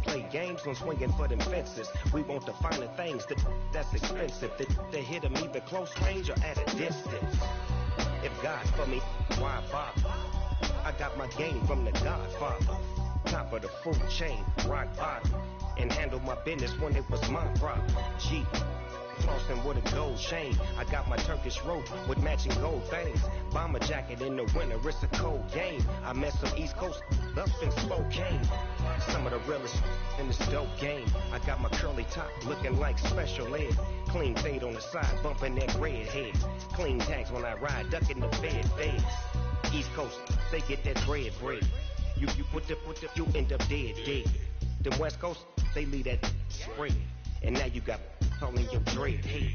don't play games on swinging for them fences. We want the finer things that's expensive. They hit them either close range or at a distance. If God's for me, why bother? I got my game from the Godfather. Top of the food chain, rock bottom. And handle my business when it was my problem. G. Flossing with a gold chain. I got my Turkish rope with matching gold things. Bomber jacket in the winter, it's a cold game. I met some East Coast up in Spokane. Some of the realest in this dope game. I got my curly top looking like special ed. Clean fade on the side, bumping that red head. Clean tags when I ride, ducking the bed feds. East Coast, they get that bread. You you end up dead. The West Coast, they leave that spread. And now you got all in your dread head.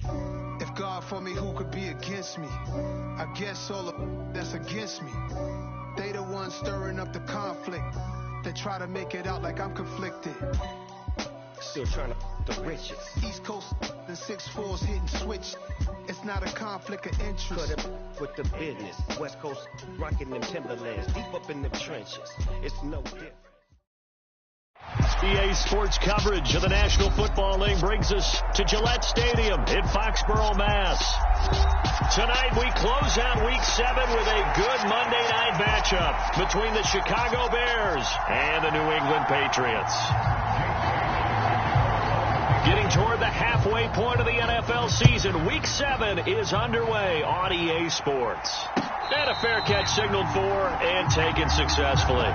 If God for me, who could be against me? I guess all of that's against me. They the ones stirring up the conflict. They try to make it out like I'm conflicted. Still trying to the riches. East Coast, the 6'4s hitting switch. It's not a conflict of interest. Cut up with the business. West Coast rocking them Timberlands. Deep up in the trenches. It's no different. EA Sports coverage of the National Football League brings us to Gillette Stadium in Foxborough, Mass. Tonight we close out Week 7 with a good Monday night matchup between the Chicago Bears and the New England Patriots. Getting toward the halfway point of the NFL season, Week 7 is underway on EA Sports. And a fair catch signaled for and taken successfully.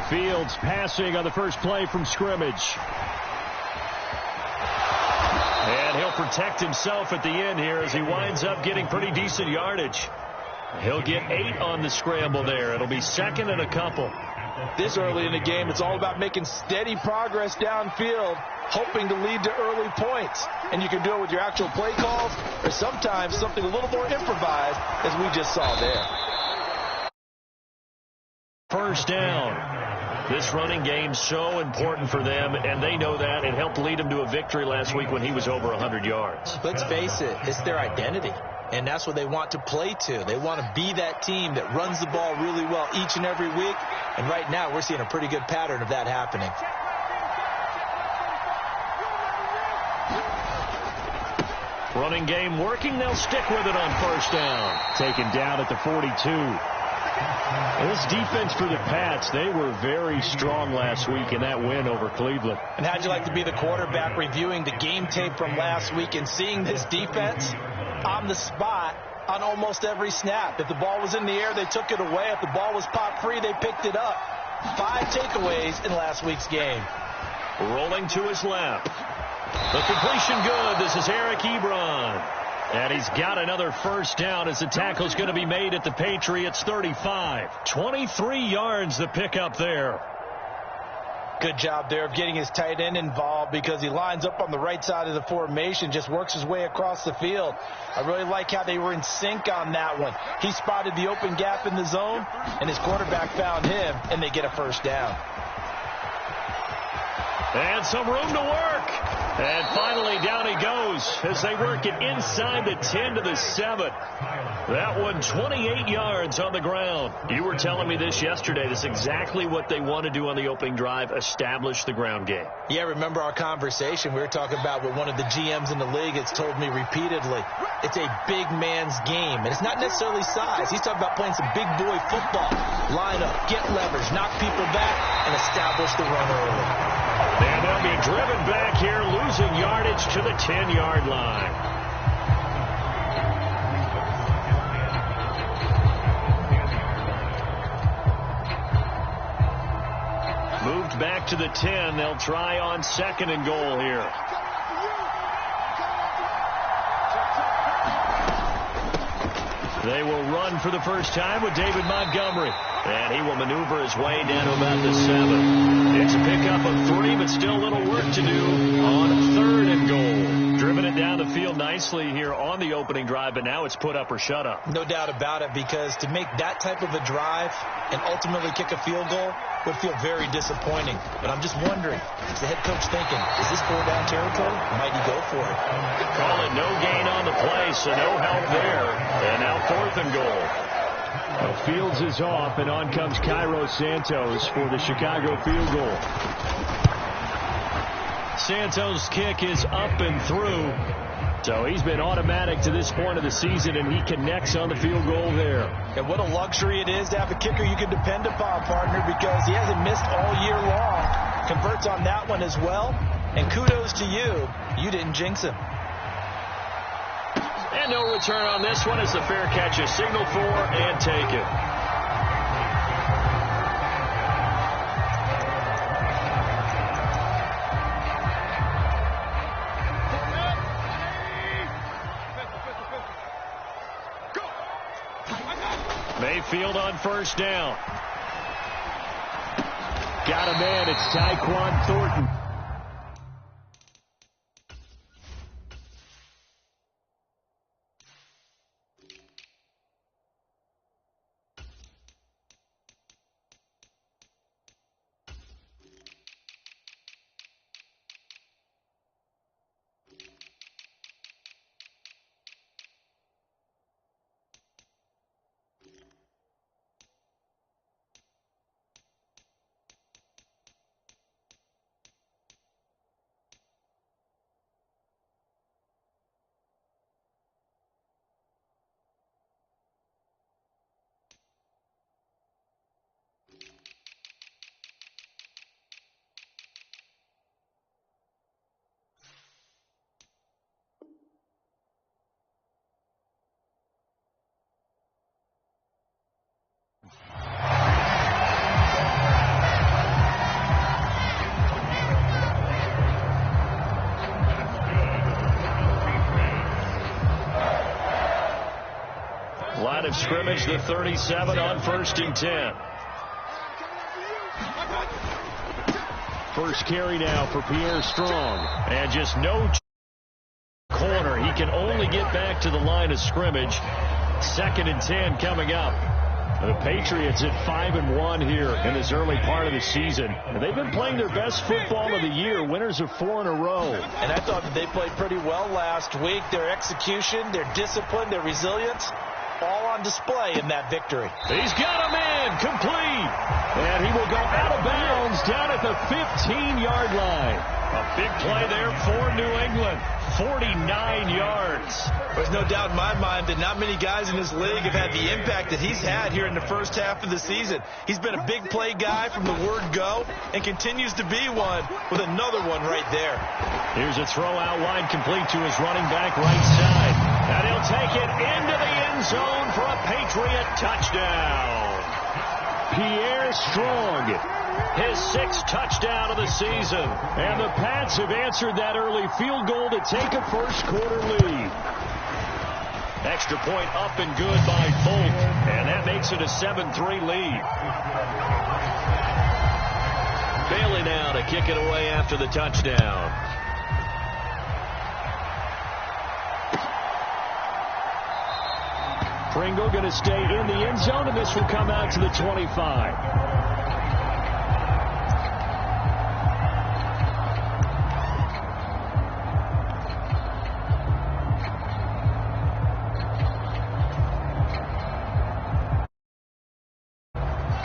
Fields passing on the first play from scrimmage. And he'll protect himself at the end here as he winds up getting pretty decent yardage. He'll get 8 on the scramble there. It'll be second and a couple. This early in the game, it's all about making steady progress downfield, hoping to lead to early points. And you can do it with your actual play calls or sometimes something a little more improvised, as we just saw there. First down. This running game's so important for them, and they know that. It helped lead them to a victory last week when he was over 100 yards. Let's face it, it's their identity, and that's what they want to play to. They want to be that team that runs the ball really well each and every week, and right now we're seeing a pretty good pattern of that happening. Running game working. They'll stick with it on first down. Taken down at the 42. This defense for the Pats, they were very strong last week in that win over Cleveland. And how'd you like to be the quarterback reviewing the game tape from last week and seeing this defense on the spot on almost every snap? If the ball was in the air, they took it away. If the ball was popped free, they picked it up. 5 takeaways in last week's game. Rolling to his left. The completion good. This is Eric Ebron. And he's got another first down as the tackle's going to be made at the Patriots 35. 23 yards the pickup there. Good job there of getting his tight end involved because he lines up on the right side of the formation, just works his way across the field. I really like how they were in sync on that one. He spotted the open gap in the zone, and his quarterback found him, and they get a first down. And some room to work. And finally down he goes as they work it inside the 10 to the 7. That one 28 yards on the ground. You were telling me this yesterday. This is exactly what they want to do on the opening drive, establish the ground game. Yeah, remember our conversation. We were talking about what one of the GMs in the league has told me repeatedly. It's a big man's game, and it's not necessarily size. He's talking about playing some big boy football. Line up, get leverage, knock people back, and establish the run early. And they'll be driven back here, losing yardage to the 10-yard line. Moved back to the 10. They'll try on second and goal here. They will run for the first time with David Montgomery. And he will maneuver his way down to about the 7. It's a pickup of 3, but still a little work to do on third and goal. Driven it down the field nicely here on the opening drive, but now it's put up or shut up. No doubt about it, because to make that type of a drive and ultimately kick a field goal would feel very disappointing. But I'm just wondering, is the head coach thinking, is this 4-down territory? Might he go for it? Call it no gain on the play, so no help there. And now 4th and goal. Well, Fields is off, and on comes Cairo Santos for the Chicago field goal. Santos' kick is up and through. So he's been automatic to this point of the season, and he connects on the field goal there. And what a luxury it is to have a kicker you can depend upon, partner, because he hasn't missed all year long. Converts on that one as well. And kudos to you. You didn't jinx him. And no return on this one as the fair catch is signaled for and taken. Mayfield on 1st down. Got a man. It's Tyquan Thornton. Line of scrimmage, the 37 on 1st and 10. First carry now for Pierre Strong. And just no corner. He can only get back to the line of scrimmage. 2nd and 10 coming up. The Patriots at 5-1 here in this early part of the season. And they've been playing their best football of the year. Winners of 4 in a row. And I thought that they played pretty well last week. Their execution, their discipline, their resilience, all on display in that victory. He's got him in, complete. And he will go out of bounds down at the 15-yard line. A big play there for New England. 49 yards. There's no doubt in my mind that not many guys in this league have had the impact that he's had here in the first half of the season. He's been a big play guy from the word go and continues to be one with another one right there. Here's a throw out wide, complete to his running back right side. And he'll take it into the end zone for a Patriot touchdown. Pierre Strong, his 6th touchdown of the season. And the Pats have answered that early field goal to take a first-quarter lead. Extra point up and good by Folk. And that makes it a 7-3 lead. Bailey now to kick it away after the touchdown. Pringle going to stay in the end zone, and this will come out to the 25.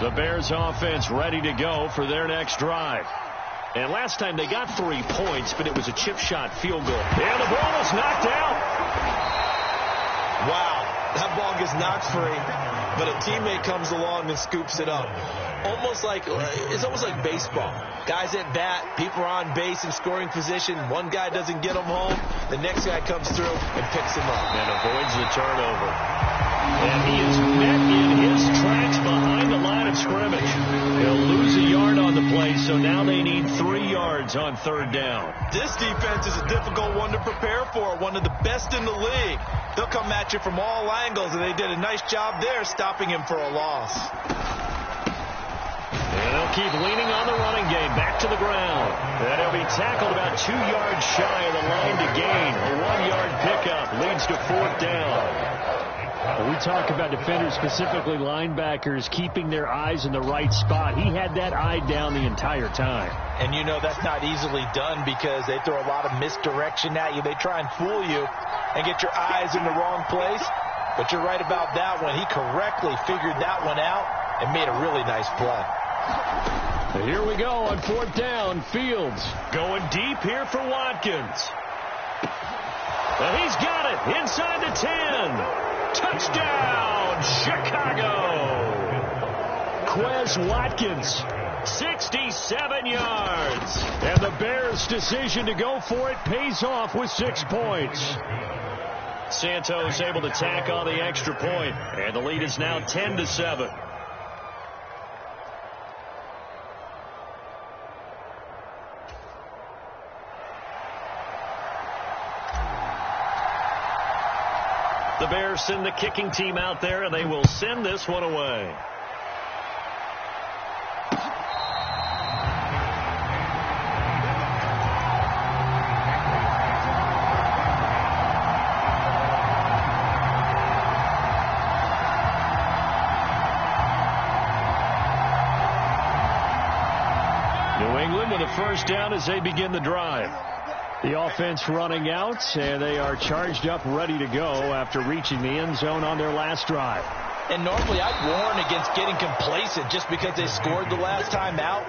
The Bears offense ready to go for their next drive. And last time they got 3 points, but it was a chip shot field goal. And the ball is knocked out. Wow. That ball gets knocked free, but a teammate comes along and scoops it up. It's almost like baseball. Guys at bat, people are on base in scoring position. One guy doesn't get them home. The next guy comes through and picks him up. And avoids the turnover. And he is met in his tracks behind the line of scrimmage. He'll lose a yard on the play, so now they need 3 yards on 3rd down. This defense is a difficult one to prepare for, one of the best in the league. They'll come at you from all angles, and they did a nice job there stopping him for a loss. And they'll keep leaning on the running game. Back to the ground. And he'll be tackled about 2 yards shy of the line to gain. A 1-yard pickup leads to 4th down. When we talk about defenders, specifically linebackers, keeping their eyes in the right spot. He had that eye down the entire time. And you know that's not easily done because they throw a lot of misdirection at you. They try and fool you and get your eyes in the wrong place. But you're right about that one. He correctly figured that one out and made a really nice play. Here we go on 4th down. Fields going deep here for Watkins. And he's got it inside the 10. Touchdown, Chicago. Quez Watkins, 67 yards. And the Bears' decision to go for it pays off with 6 points. Santos able to tack on the extra point, and the lead is now 10-7. The Bears send the kicking team out there, and they will send this one away. New England with a first down as they begin the drive. The offense running out, and they are charged up, ready to go after reaching the end zone on their last drive. And normally I'd warn against getting complacent just because they scored the last time out.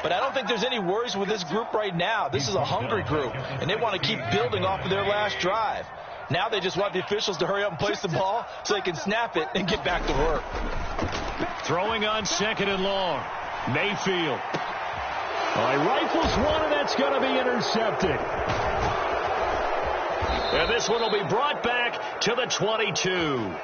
But I don't think there's any worries with this group right now. This is a hungry group, and they want to keep building off of their last drive. Now they just want the officials to hurry up and place the ball so they can snap it and get back to work. Throwing on 2nd and long. Mayfield. He rifles one, and that's going to be intercepted. And this one will be brought back to the 22.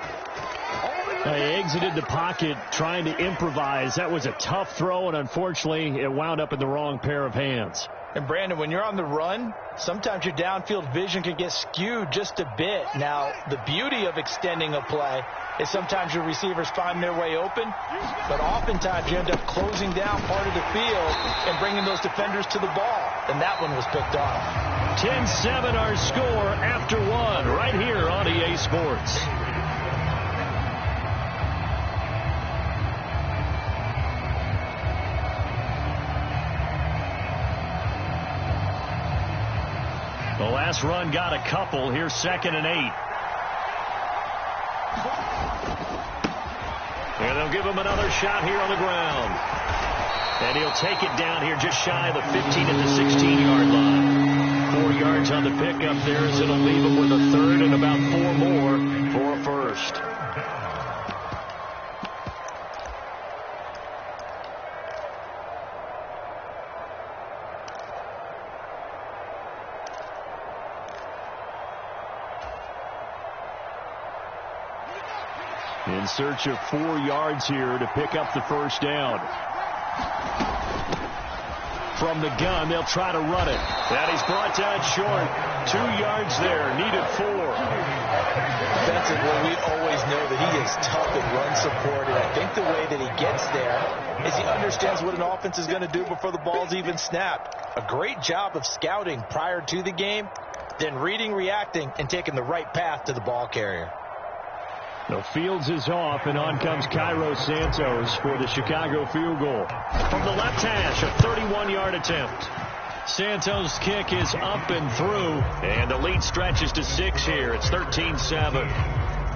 They exited the pocket trying to improvise. That was a tough throw, and unfortunately, it wound up in the wrong pair of hands. And, Brandon, when you're on the run, sometimes your downfield vision can get skewed just a bit. Now, the beauty of extending a play is sometimes your receivers find their way open, but oftentimes you end up closing down part of the field and bringing those defenders to the ball. And that one was picked off. 10-7 our score after 1 right here on EA Sports. The last run got a couple. Here's 2nd and 8. And they'll give him another shot here on the ground. And he'll take it down here just shy of the 15 at the 16-yard line. 4 yards on the pickup there as it'll leave him with a 3rd and about 4 more for a first. In search of 4 yards here to pick up the first down. From the gun, they'll try to run it. And he's brought down short. 2 yards there. Needed 4. Defensively, we always know that he is tough in run support. And I think the way that he gets there is he understands what an offense is going to do before the ball's even snapped. A great job of scouting prior to the game, then reading, reacting, and taking the right path to the ball carrier. The Fields is off, and on comes Cairo Santos for the Chicago field goal. From the left hash, a 31-yard attempt. Santos' kick is up and through, and the lead stretches to 6 here. It's 13-7.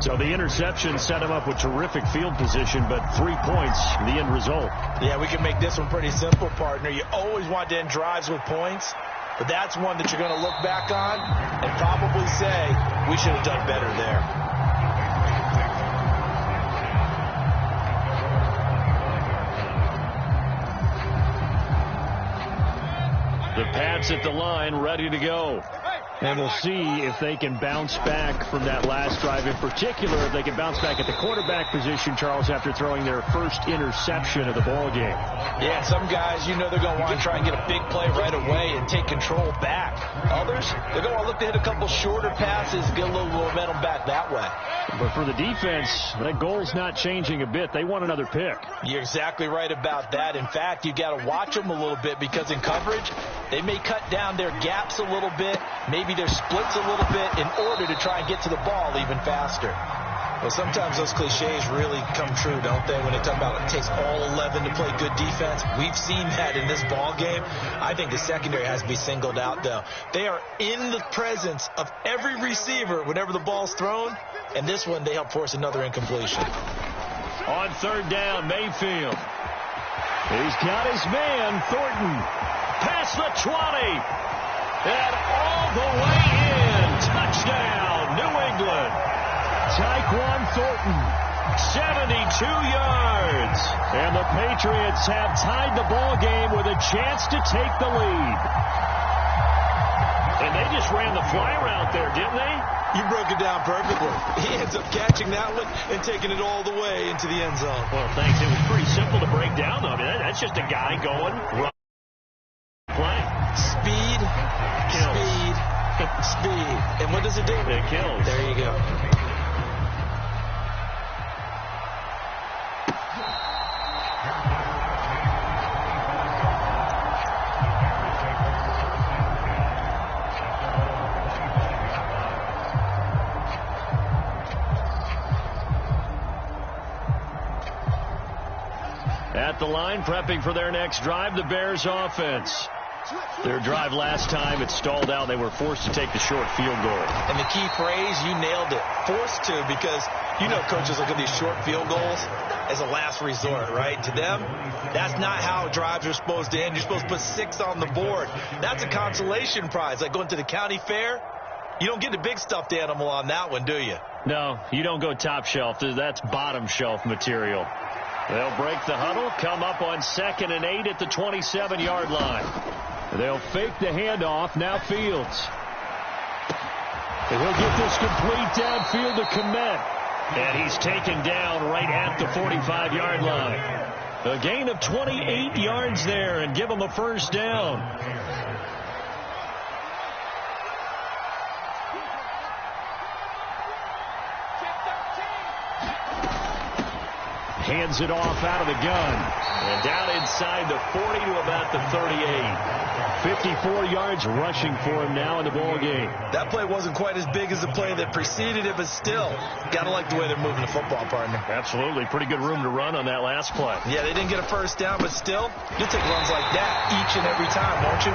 So the interception set him up with terrific field position, but 3 points, the end result. Yeah, we can make this one pretty simple, partner. You always want to end drives with points, but that's one that you're going to look back on and probably say, we should have done better there. The Pats at the line, ready to go. And we'll see if they can bounce back from that last drive. In particular, if they can bounce back at the quarterback position, Charles, after throwing their first interception of the ball game. Yeah, some guys, you know they're going to want to try and get a big play right away and take control back. Others, they're going to want to look to hit a couple shorter passes, get a little momentum back that way. But for the defense, that goal's not changing a bit. They want another pick. You're exactly right about that. In fact, you got to watch them a little bit because in coverage, they may cut down their gaps a little bit, maybe their splits a little bit in order to try and get to the ball even faster. Well, sometimes those cliches really come true, don't they, when they talk about it takes all 11 to play good defense. We've seen that in this ball game. I think the secondary has to be singled out, though. They are in the presence of every receiver whenever the ball's thrown, and this one they help force another incompletion. On third down, Mayfield. He's got his man, Thornton. Past the 20. And all the way in. Touchdown, New England. Tyquan Thornton, 72 yards. And the Patriots have tied the ball game with a chance to take the lead. And they just ran the fly route there, didn't they? You broke it down perfectly. He ends up catching that one and taking it all the way into the end zone. Well, thanks. It was pretty simple to break down, though. I mean, that's just a guy going, run, play. Speed, Kills. speed, speed. And what does it do? It kills. There you go. At the line, prepping for their next drive, the Bears offense. Their drive last time, it stalled out. They were forced to take the short field goal. And the key phrase, you nailed it. Forced to, because you know coaches look at these short field goals as a last resort, right? To them, that's not how drives are supposed to end. You're supposed to put 6 on the board. That's a consolation prize. Like going to the county fair, you don't get the big stuffed animal on that one, do you? No, you don't go top shelf. That's bottom shelf material. They'll break the huddle, come up on 2nd and 8 at the 27-yard line. They'll fake the handoff. Now Fields. And he'll get this complete downfield to Kmet. And he's taken down right at the 45-yard line. A gain of 28 yards there and give him a first down. Hands it off out of the gun. And down inside the 40 to about the 38. 54 yards rushing for him now in the ball game. That play wasn't quite as big as the play that preceded it, but still, got to like the way they're moving the football, partner. Absolutely. Pretty good room to run on that last play. Yeah, they didn't get a first down, but still, you'll take runs like that each and every time, won't you?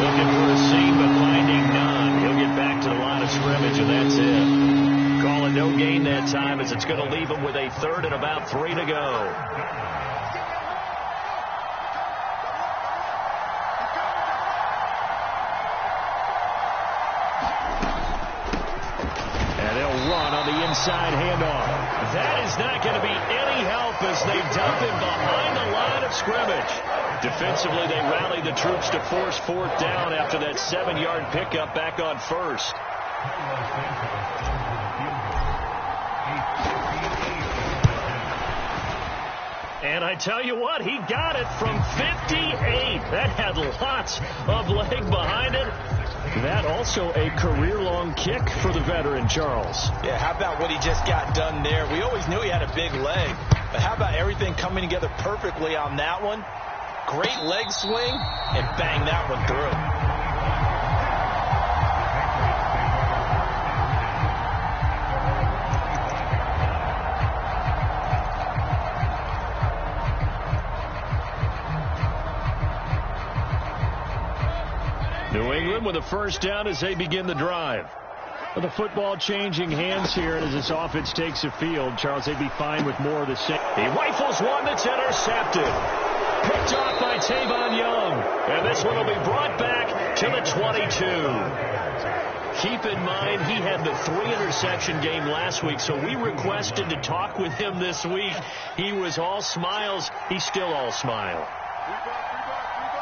Looking for a seam, but finding none. He'll get back to the line of scrimmage, and that's it. Call it no gain that time, as it's going to leave him with a 3rd and about 3 to go. And they'll run on the inside handoff. That is not going to be any help as they dump him behind the line of scrimmage. Defensively, they rally the troops to force 4th down after that 7-yard pickup back on 1st. And I tell you what, he got it from 58. That had lots of leg behind it. That also a career-long kick for the veteran, Charles. Yeah, how about what he just got done there? We always knew he had a big leg, but how about everything coming together perfectly on that one? Great leg swing, and bang that one through. New England with a first down as they begin the drive. With the football changing hands here, and as this offense takes the field, Charles, they'd be fine with more of the same. He rifles one that's intercepted. Picked off by Tavon Young. And this one will be brought back to the 22. Keep in mind, he had the 3-interception game last week, so we requested to talk with him this week. He was all smiles. He's still all smile.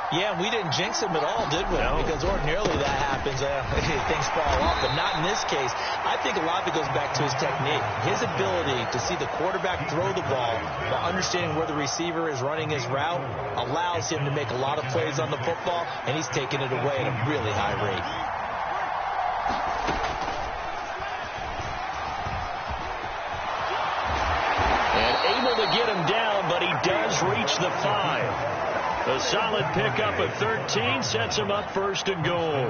Yeah, we didn't jinx him at all, did we? No. Because ordinarily that happens. Things fall off, but not in this case. I think a lot of it goes back to his technique. His ability to see the quarterback throw the ball while understanding where the receiver is running his route allows him to make a lot of plays on the football, and he's taking it away at a really high rate. And able to get him down, but he does reach the 5. A solid pickup of 13 sets him up first and goal.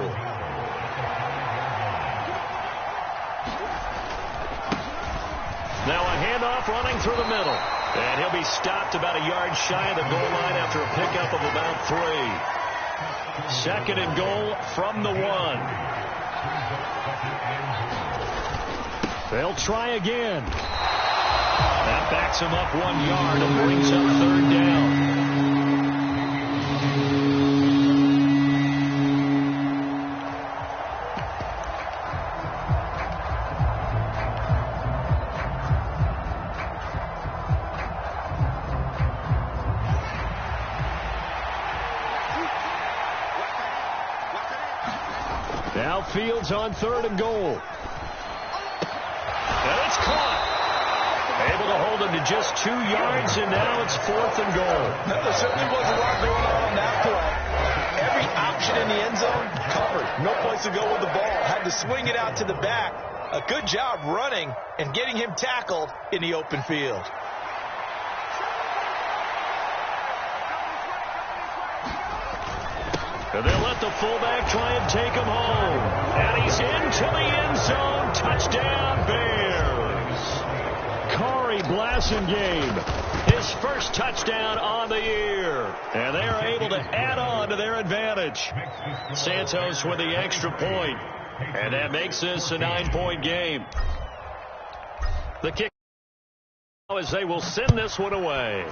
Now a handoff running through the middle. And he'll be stopped about a yard shy of the goal line after a pickup of about 3. Second and goal from the 1. They'll try again. That backs him up 1 yard and brings up third down. Now Fields on third and goal. And it's caught. Able to hold him to just 2 yards, and now it's fourth and goal. No, there certainly was a lot going on that play. Every option in the end zone covered. No place to go with the ball. Had to swing it out to the back. A good job running and getting him tackled in the open field. And they'll let the fullback try and take him home. And he's into the end zone. Touchdown, Bears. Corey Blasingame, his first touchdown on the year. And they are able to add on to their advantage. Santos with the extra point. And that makes this a 9-point game. The kick as they will send this one away.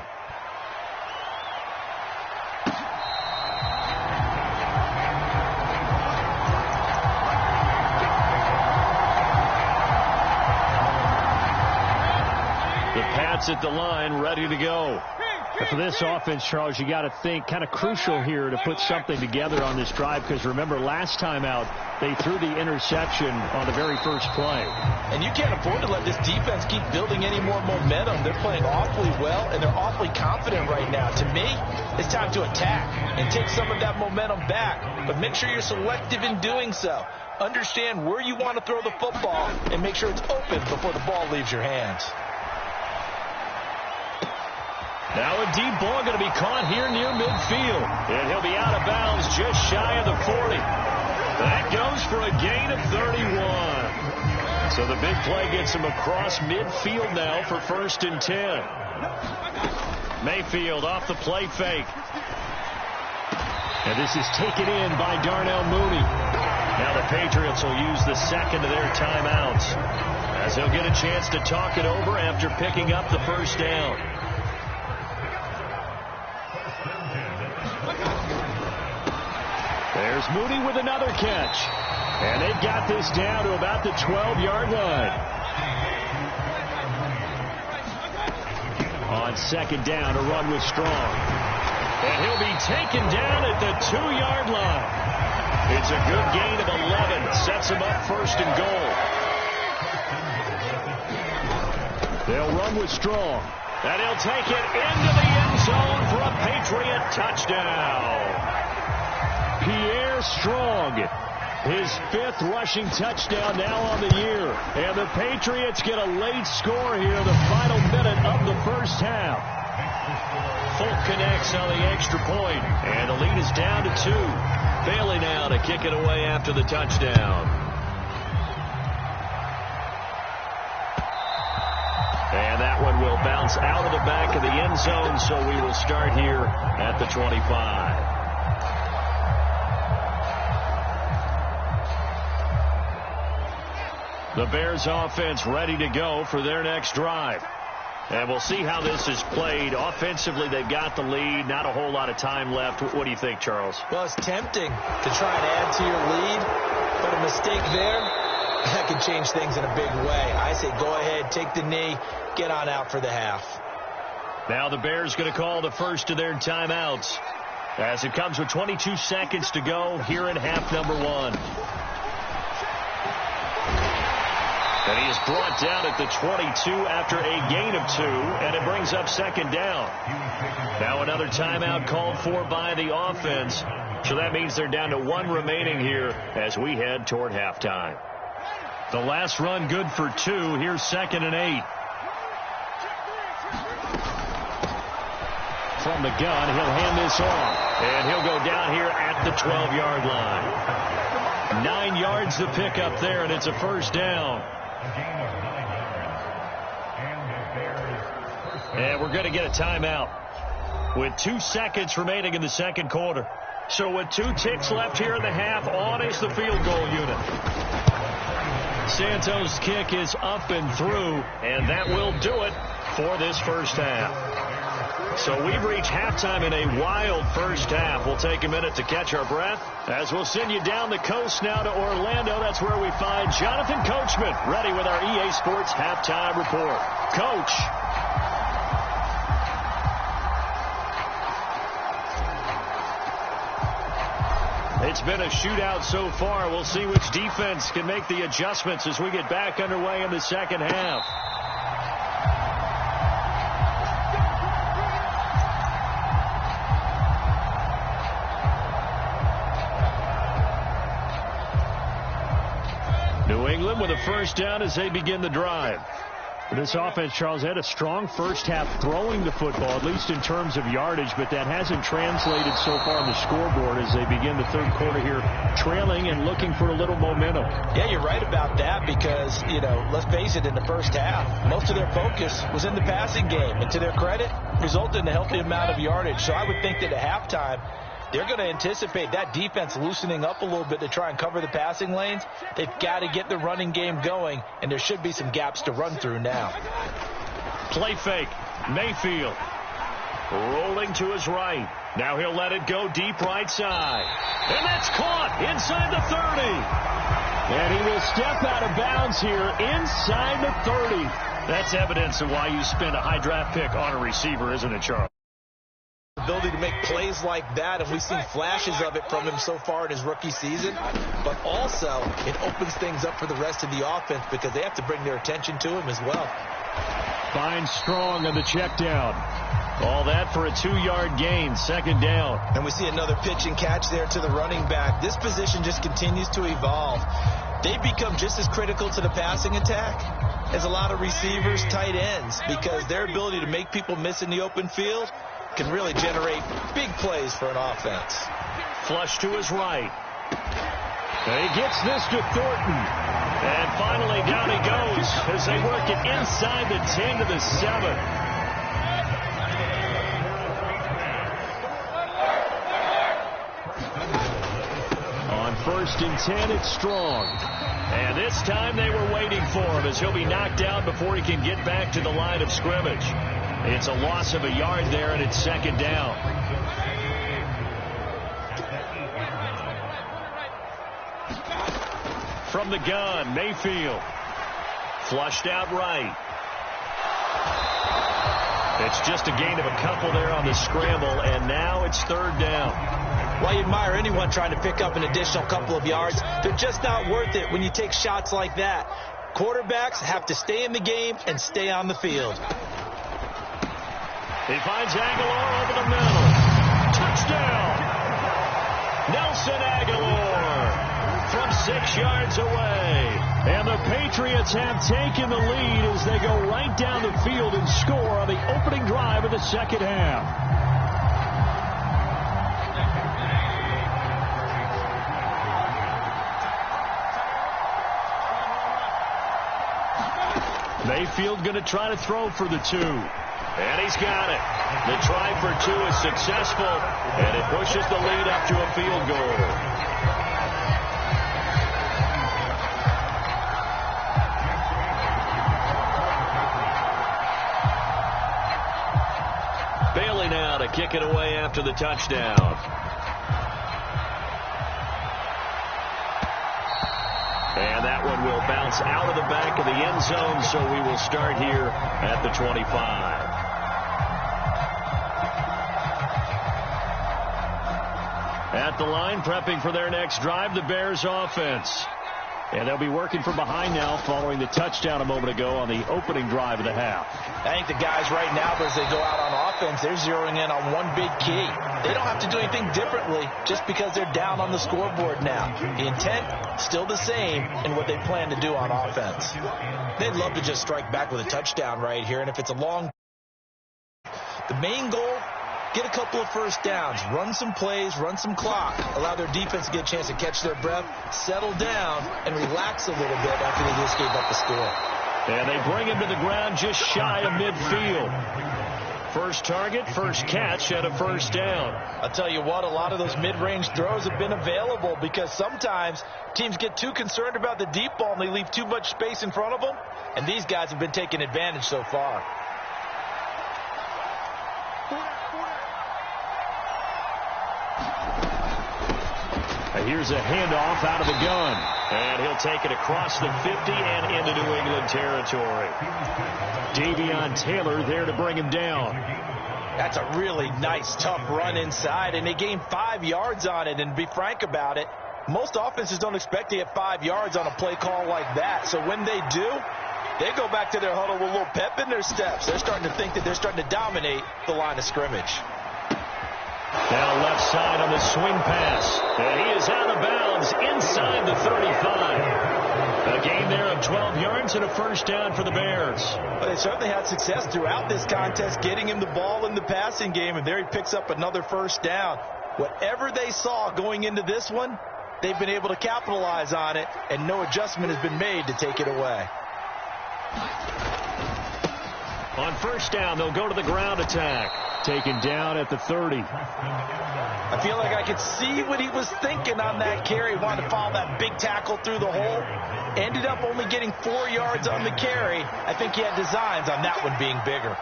At the line, ready to go. And for this offense, Charles, you got to think kind of crucial here to put something together on this drive, because remember last time out they threw the interception on the very first play. And you can't afford to let this defense keep building any more momentum. They're playing awfully well, and they're awfully confident right now. To me, it's time to attack and take some of that momentum back, but make sure you're selective in doing so. Understand where you want to throw the football and make sure it's open before the ball leaves your hands. Now a deep ball going to be caught here near midfield. And he'll be out of bounds just shy of the 40. That goes for a gain of 31. So the big play gets him across midfield now for first and 10. Mayfield off the play fake. And this is taken in by Darnell Mooney. Now the Patriots will use the second of their timeouts, as they'll get a chance to talk it over after picking up the first down. There's Mooney with another catch. And they've got this down to about the 12-yard line. On second down, a run with Strong. And he'll be taken down at the 2-yard line. It's a good gain of 11. Sets him up first and goal. They'll run with Strong. And he'll take it into the end zone for a Patriot touchdown. Pierre Strong, his 5th rushing touchdown now on the year. And the Patriots get a late score here, the final minute of the first half. Folk connects on the extra point, and the lead is down to 2. Bailey now to kick it away after the touchdown. And that one will bounce out of the back of the end zone, so we will start here at the 25. The Bears offense ready to go for their next drive. And we'll see how this is played. Offensively, they've got the lead. Not a whole lot of time left. What do you think, Charles? Well, it's tempting to try and add to your lead, but a mistake there, that can change things in a big way. I say go ahead, take the knee, get on out for the half. Now the Bears going to call the first of their timeouts. as it comes with 22 seconds to go here in half number one. And he is brought down at the 22 after a gain of 2, and it brings up second down. Now another timeout called for by the offense, so that means they're down to 1 remaining here as we head toward halftime. The last run good for 2. Here's 2nd and 8. From the gun, he'll hand this off, and he'll go down here at the 12-yard line. 9 yards to pick up there, and it's a first down. And we're going to get a timeout with 2 seconds remaining in the second quarter. So with 2 ticks left here in the half, on is the field goal unit. Santos' kick is up and through, and that will do it for this first half. So we've reached halftime in a wild first half. We'll take a minute to catch our breath as we'll send you down the coast now to Orlando. That's where we find Jonathan Coachman ready with our EA Sports halftime report. Coach. It's been a shootout so far. We'll see which defense can make the adjustments as we get back underway in the second half. New England with a first down as they begin the drive. This offense, Charles, had a strong first half throwing the football, at least in terms of yardage, but that hasn't translated so far on the scoreboard as they begin the third quarter here, trailing and looking for a little momentum. Yeah, you're right about that because, let's face it, in the first half, most of their focus was in the passing game, and to their credit, resulted in a healthy amount of yardage. So I would think that at halftime, they're going to anticipate that defense loosening up a little bit to try and cover the passing lanes. They've got to get the running game going, and there should be some gaps to run through now. Play fake. Mayfield rolling to his right. Now he'll let it go deep right side. And that's caught inside the 30. And he will step out of bounds here inside the 30. That's evidence of why you spend a high draft pick on a receiver, isn't it, Charles? Ability to make plays like that, and we've seen flashes of it from him so far in his rookie season, but also it opens things up for the rest of the offense because they have to bring their attention to him as well. Finds Strong on the check down. All that for a 2-yard gain, second down. And we see another pitch and catch there to the running back. This position just continues to evolve. They become just as critical to the passing attack as a lot of receivers, tight ends, because their ability to make people miss in the open field can really generate big plays for an offense. Flush to his right. And he gets this to Thornton. And finally down he goes as they work it inside the 10 to the 7. On 1st and 10, it's Strong. And this time they were waiting for him as he'll be knocked down before he can get back to the line of scrimmage. It's a loss of a yard there, and it's second down. From the gun, Mayfield. Flushed out right. It's just a gain of a couple there on the scramble, and now it's third down. Well, you admire anyone trying to pick up an additional couple of yards. They're just not worth it when you take shots like that. Quarterbacks have to stay in the game and stay on the field. He finds Aguilar over the middle. Touchdown! Nelson Aguilar from 6 yards away. And the Patriots have taken the lead as they go right down the field and score on the opening drive of the second half. Mayfield going to try to throw for the 2. And he's got it. The try for 2 is successful, and it pushes the lead up to a field goal. Bailey now to kick it away after the touchdown. And that one will bounce out of the back of the end zone, so we will start here at the 25. at the line, prepping for their next drive, the Bears offense. And they'll be working from behind now following the touchdown a moment ago on the opening drive of the half. I think the guys right now, as they go out on offense, they're zeroing in on one big key. They don't have to do anything differently just because they're down on the scoreboard now. The intent, still the same in what they plan to do on offense. They'd love to just strike back with a touchdown right here, and if it's a long... The main goal, get a couple of first downs, run some plays, run some clock, allow their defense to get a chance to catch their breath, settle down, and relax a little bit after they just gave up the score. And they bring him to the ground just shy of midfield. First target, first catch, and a first down. I'll tell you what, a lot of those mid-range throws have been available because sometimes teams get too concerned about the deep ball and they leave too much space in front of them, and these guys have been taking advantage so far. Here's a handoff out of the gun. And he'll take it across the 50 and into New England territory. Davion Taylor there to bring him down. That's a really nice, tough run inside, and they gained 5 yards on it. And to be frank about it, most offenses don't expect to get 5 yards on a play call like that. So when they do, they go back to their huddle with a little pep in their steps. They're starting to think that they're starting to dominate the line of scrimmage. Now left side on the swing pass. And he is out of bounds inside the 35. A gain there of 12 yards and a first down for the Bears. Well, they certainly had success throughout this contest getting him the ball in the passing game, and there he picks up another first down. Whatever they saw going into this one, they've been able to capitalize on it, and no adjustment has been made to take it away. On first down, they'll go to the ground attack. Taken down at the 30. I feel like I could see what he was thinking on that carry. Wanted to follow that big tackle through the hole. Ended up only getting 4 yards on the carry. I think he had designs on that one being bigger.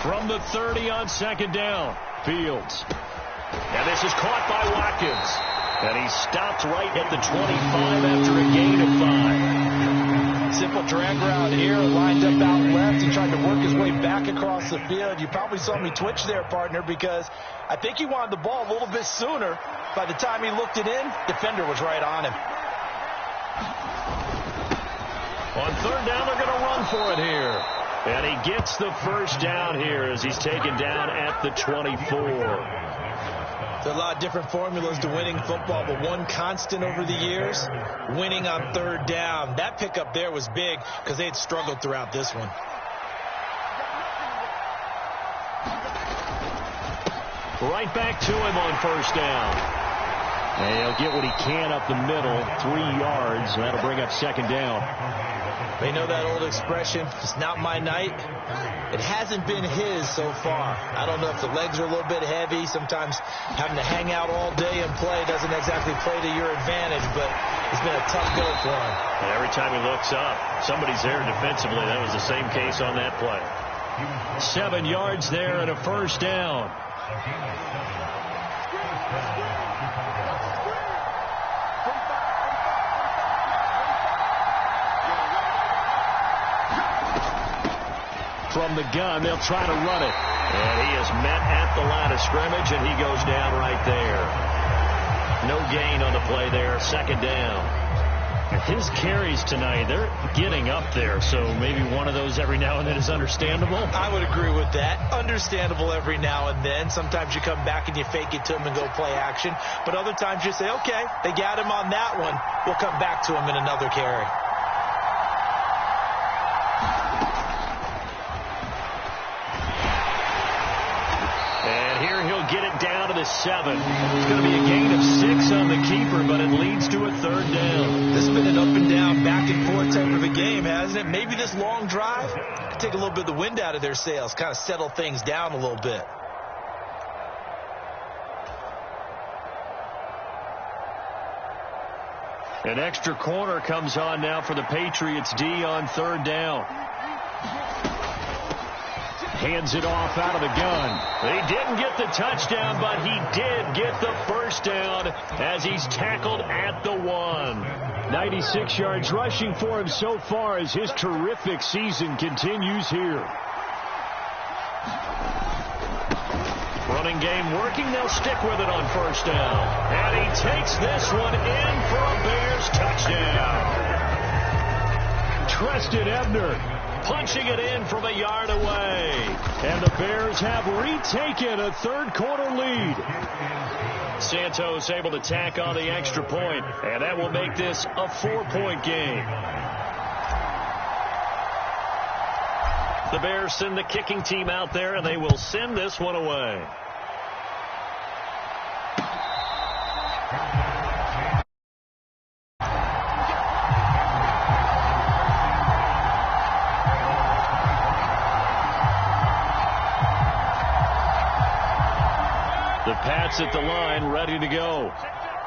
From the 30 on second down, Fields. And this is caught by Watkins. And he stopped right at the 25 after a gain of 5. Simple drag route here, lined up out left and tried to work his way back across the field. You probably saw me twitch there, partner, because I think he wanted the ball a little bit sooner. By the time he looked it in, defender was right on him. On third down, they're going to run for it here. And he gets the first down here as he's taken down at the 24. There are a lot of different formulas to winning football, but one constant over the years, winning on third down. That pickup there was big because they had struggled throughout this one. Right back to him on first down. And he'll get what he can up the middle, 3 yards, and that'll bring up second down. They know that old expression, it's not my night. It hasn't been his so far. I don't know if the legs are a little bit heavy. Sometimes having to hang out all day and play doesn't exactly play to your advantage, but it's been a tough go for him. And every time he looks up, somebody's there defensively. That was the same case on that play. 7 yards there and a first down. From the gun, they'll try to run it. And he is met at the line of scrimmage, and he goes down right there. No gain on the play there, second down. His carries tonight, they're getting up there, so maybe one of those every now and then is understandable. I would agree with that. Understandable every now and then. Sometimes you come back and you fake it to him and go play action. But other times you say, okay, they got him on that one. We'll come back to him in another carry. Get it down to the 7. It's going to be a gain of 6 on the keeper, but it leads to a third down. This has been an up and down, back and forth type of a game, hasn't it? Maybe this long drive could take a little bit of the wind out of their sails, kind of settle things down a little bit. An extra corner comes on now for the Patriots D on third down. Hands it off out of the gun. He didn't get the touchdown, but he did get the first down as he's tackled at the 1. 96 yards rushing for him so far as his terrific season continues here. Running game working. They'll stick with it on first down. And he takes this one in for a Bears touchdown. Treston Ebner punching it in from a yard away. And the Bears have retaken a third-quarter lead. Santos able to tack on the extra point, and that will make this a 4-point game. The Bears send the kicking team out there, and they will send this one away. The Pats at the line, ready to go.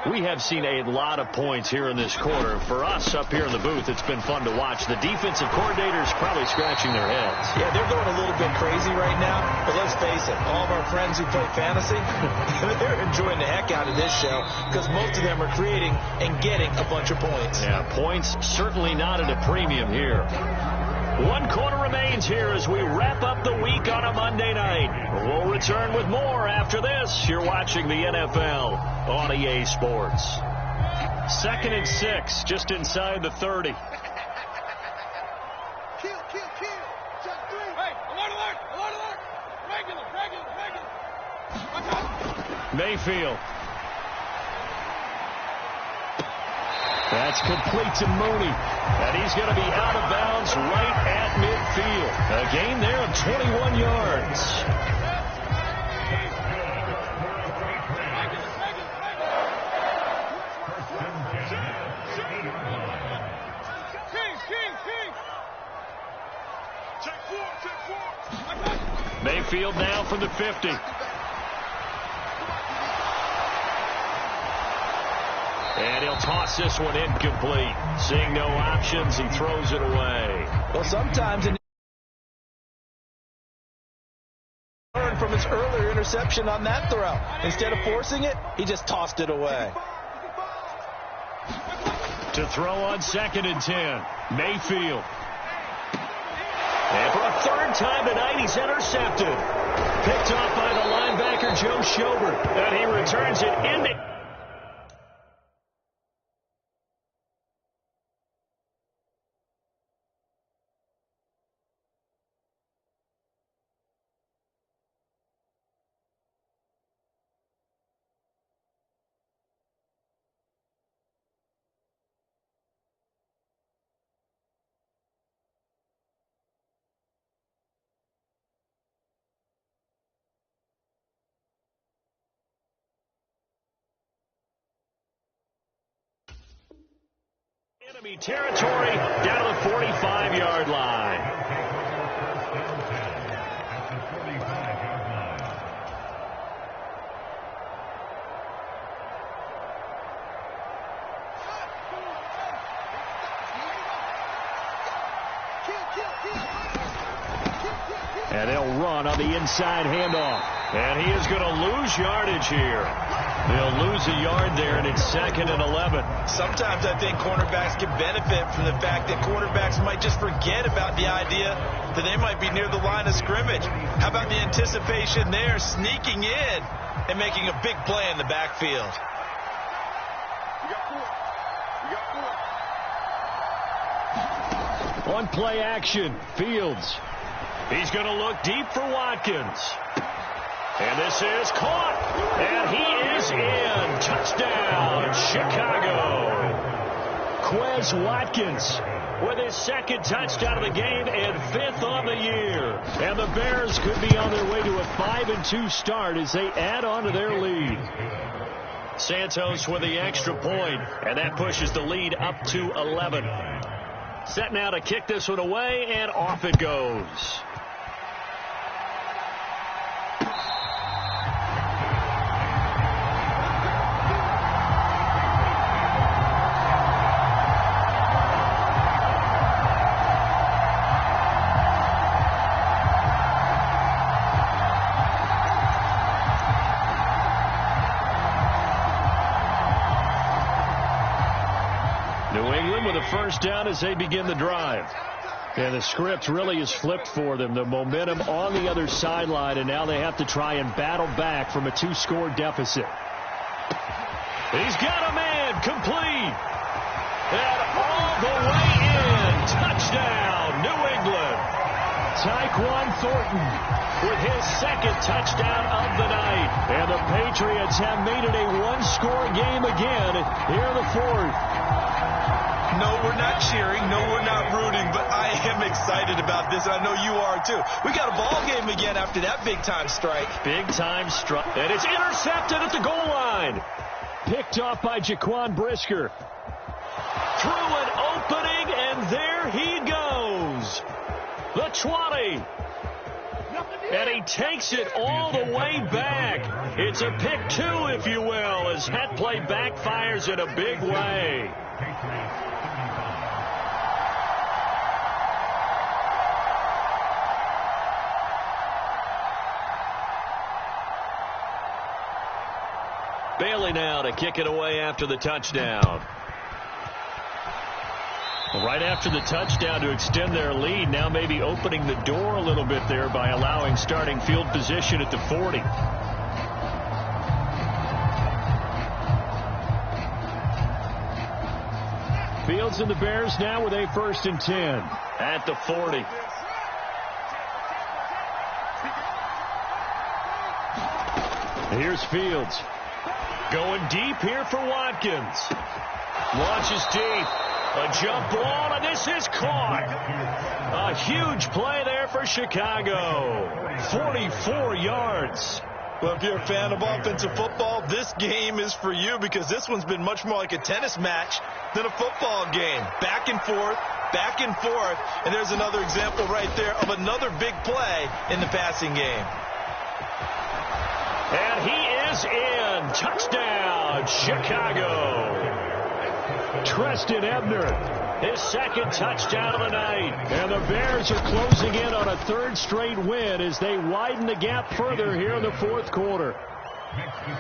We have seen a lot of points here in this quarter. For us up here in the booth, it's been fun to watch. The defensive coordinators probably scratching their heads. Yeah, they're going a little bit crazy right now. But let's face it, all of our friends who play fantasy, they're enjoying the heck out of this show because most of them are creating and getting a bunch of points. Yeah, points certainly not at a premium here. 1 quarter remains here as we wrap up the week on a Monday night. We'll return with more after this. You're watching the NFL on EA Sports. 2nd and 6, just inside the 30. Kill. Just 3. Hey, alert. Regular. Mayfield. That's complete to Mooney. And he's going to be out of bounds right at midfield. A gain there of 21 yards. Mayfield now from the 50. And he'll toss this one incomplete. Seeing no options, he throws it away. Well, sometimes learn from his earlier interception on that throw. Instead of forcing it, he just tossed it away. To throw on 2nd and 10. Mayfield. And for a 3rd time tonight, he's intercepted. Picked off by the linebacker, Joe Schobert. And he returns it into... enemy territory down the 45-yard line. And they'll run on the inside handoff. And he is going to lose yardage here. They'll lose a yard there, and it's 2nd and 11. Sometimes I think cornerbacks can benefit from the fact that quarterbacks might just forget about the idea that they might be near the line of scrimmage. How about the anticipation there, sneaking in and making a big play in the backfield? On play action, Fields. He's going to look deep for Watkins. And this is caught. And he is in. Touchdown, Chicago. Quez Watkins with his 2nd touchdown of the game and 5th on the year. And the Bears could be on their way to a 5-2 start as they add on to their lead. Santos with the extra point, and that pushes the lead up to 11. Set now to kick this one away, and off it goes. New England with a first down as they begin the drive. Yeah, the script really is flipped for them. The momentum on the other sideline, and now they have to try and battle back from a 2-score deficit. He's got a man, complete. And all the way in. Touchdown, New England. Tyquan Thornton with his second touchdown of the night. And the Patriots have made it a one-score game again here in the fourth. No, we're not cheering. No, we're not rooting. But I am excited about this. I know you are, too. We got a ball game again after that big-time strike. Big-time strike. And it's intercepted at the goal line. Picked off by Jaquan Brisker. Through an opening, and there he goes. The 20. And he takes it all the way back. It's a pick 2, if you will, as that play backfires in a big way. Bailey now to kick it away after the touchdown. Right after the touchdown to extend their lead, now maybe opening the door a little bit there by allowing starting field position at the 40. Fields and the Bears now with a 1st and 10 at the 40. Here's Fields. Going deep here for Watkins. Launches deep. A jump ball, and this is caught. A huge play there for Chicago. 44 yards. Well, if you're a fan of offensive football, this game is for you because this one's been much more like a tennis match than a football game. Back and forth, and there's another example right there of another big play in the passing game. And he is in. Touchdown, Chicago. Treston Ebner, his second touchdown of the night. And the Bears are closing in on a 3rd straight win as they widen the gap further here in the 4th quarter.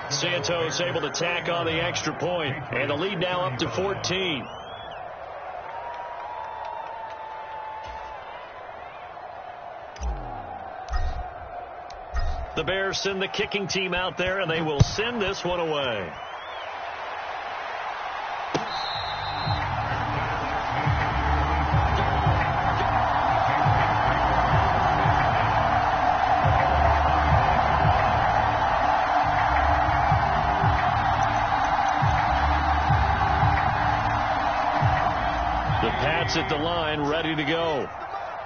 Santos able to tack on the extra point, and the lead now up to 14. The Bears send the kicking team out there, and they will send this one away. At the line, ready to go.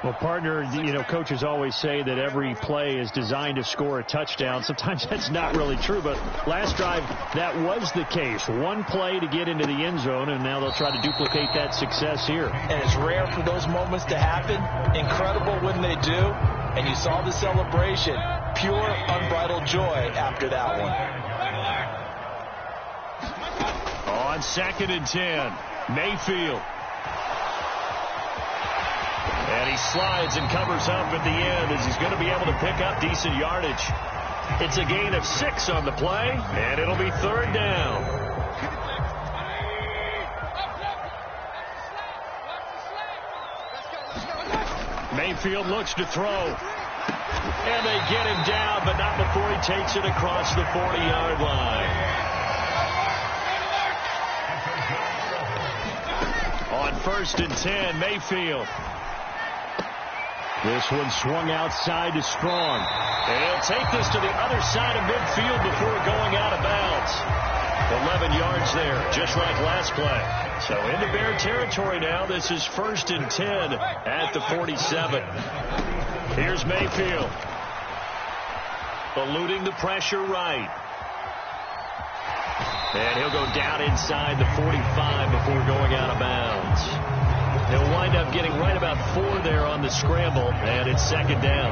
Well, partner, coaches always say that every play is designed to score a touchdown. Sometimes that's not really true, but last drive, that was the case. One play to get into the end zone, and now they'll try to duplicate that success here. And it's rare for those moments to happen. Incredible when they do. And you saw the celebration. Pure, unbridled joy after that one. On 2nd and 10, Mayfield. And he slides and covers up at the end as he's going to be able to pick up decent yardage. It's a gain of 6 on the play, and it'll be 3rd down. Mayfield looks to throw. And they get him down, but not before he takes it across the 40-yard line. On 1st and 10, Mayfield. This one swung outside to Strong. And he'll take this to the other side of midfield before going out of bounds. 11 yards there, just like last play. So into Bear territory now. This is 1st and 10 at the 47. Here's Mayfield. Eluding the pressure right. And he'll go down inside the 45 before going out of bounds. He'll wind up getting right about 4 there on the scramble, and it's 2nd down.